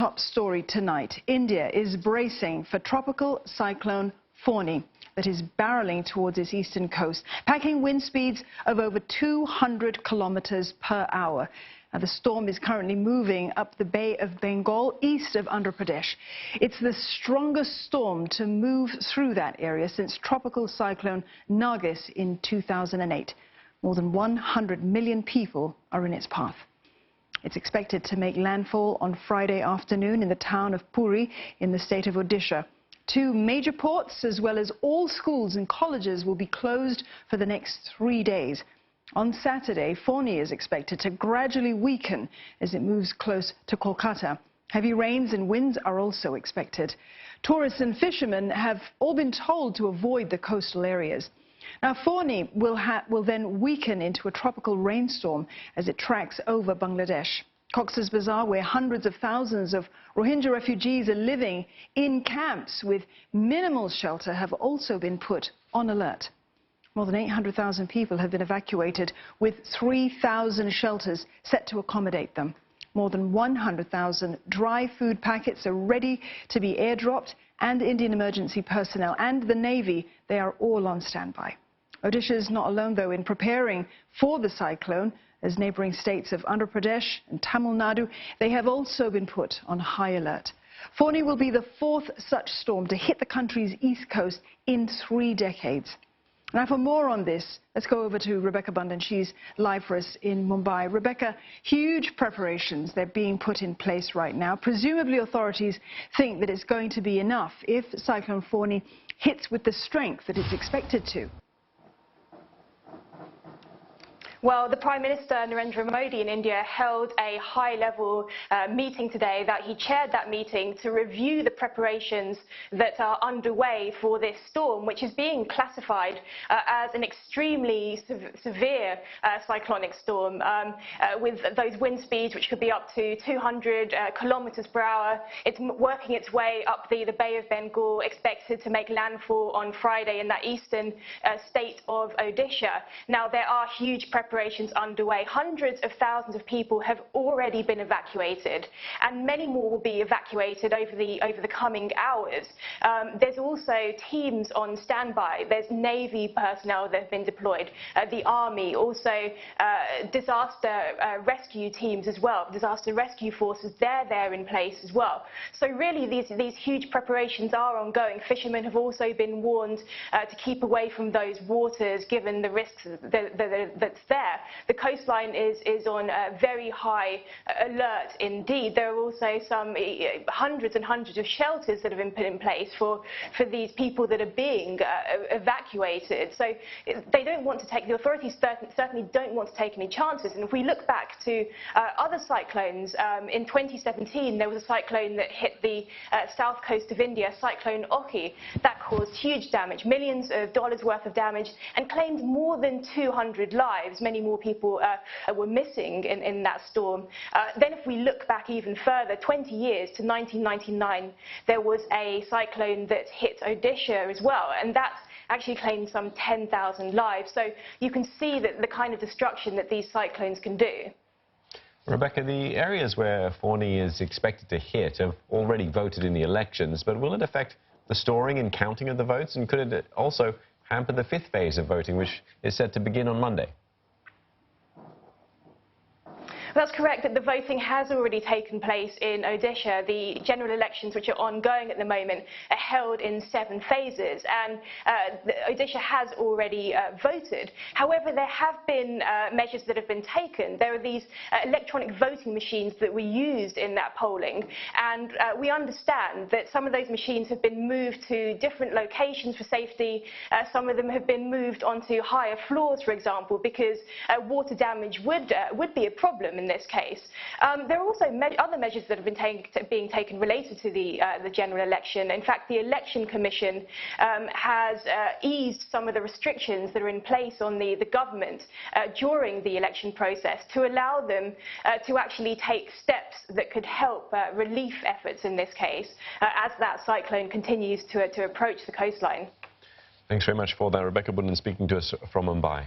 Top story tonight. India is bracing for Tropical Cyclone Fani that is barreling towards its eastern coast, packing wind speeds of over 200 kilometers per hour. Now, the storm is currently moving up the Bay of Bengal, east of Andhra Pradesh. It's the strongest storm to move through that area since Tropical Cyclone Nargis in 2008. More than 100 million people are in its path. It's expected to make landfall on Friday afternoon in the town of Puri in the state of Odisha. Two major ports, as well as all schools and colleges, will be closed for the next 3 days. On Saturday, Fani is expected to gradually weaken as it moves close to Kolkata. Heavy rains and winds are also expected. Tourists and fishermen have all been told to avoid the coastal areas. Now, Fani will then weaken into a tropical rainstorm as it tracks over Bangladesh. Cox's Bazar, where hundreds of thousands of Rohingya refugees are living in camps with minimal shelter, have also been put on alert. More than 800,000 people have been evacuated, with 3,000 shelters set to accommodate them. More than 100,000 dry food packets are ready to be airdropped, and Indian emergency personnel and the Navy, they are all on standby. Odisha is not alone, though, in preparing for the cyclone, as neighbouring states of Andhra Pradesh and Tamil Nadu, they have also been put on high alert. Fani will be the fourth such storm to hit the country's east coast in 3 decades. Now, for more on this, let's go over to Rebecca Bundan. She's live for us in Mumbai. Rebecca, huge preparations, they're being put in place right now. Presumably authorities think that it's going to be enough if Cyclone Fani hits with the strength that it's expected to. Well, the Prime Minister Narendra Modi in India held a high-level meeting today. He chaired that meeting to review the preparations that are underway for this storm, which is being classified as an extremely severe cyclonic storm, with those wind speeds which could be up to 200 kilometers per hour. It's working its way up the Bay of Bengal, expected to make landfall on Friday in that eastern state of Odisha. Now, there are huge preparations underway. Hundreds of thousands of people have already been evacuated, and many more will be evacuated over the coming hours. There's also teams on standby. There's Navy personnel that have been deployed, the Army, also disaster rescue teams as well, disaster rescue forces. They're there in place as well. So really, these huge preparations are ongoing. Fishermen have also been warned to keep away from those waters, given the risks that's there. The coastline is on very high alert indeed. There are also some hundreds and hundreds of shelters that have been put in place for these people that are being evacuated. So they don't want to take, the authorities certainly don't want to take any chances. And if we look back to other cyclones, in 2017 there was a cyclone that hit the south coast of India, Cyclone Oki, that caused huge damage, millions of dollars worth of damage, and claimed more than 200 lives. Many more people were missing in that storm. Then if we look back even further, 20 years to 1999, there was a cyclone that hit Odisha as well, and that's actually claimed some 10,000 lives. So you can see that the kind of destruction that these cyclones can do. Rebecca, the areas where Fani is expected to hit have already voted in the elections, but will it affect the storing and counting of the votes, and could it also hamper the 5th phase of voting, which is set to begin on Monday? That's correct, that the voting has already taken place in Odisha. The general elections, which are ongoing at the moment, are held in 7 phases, and Odisha has already voted. However, there have been measures that have been taken. There are these electronic voting machines that were used in that polling, and we understand that some of those machines have been moved to different locations for safety. Some of them have been moved onto higher floors, for example, because water damage would be a problem in this case. There are also other measures that have been being taken related to the general election. In fact, the Election Commission has eased some of the restrictions that are in place on the government during the election process to allow them to actually take steps that could help relief efforts in this case as that cyclone continues to approach the coastline. Thanks very much for that, Rebecca Bundan, speaking to us from Mumbai.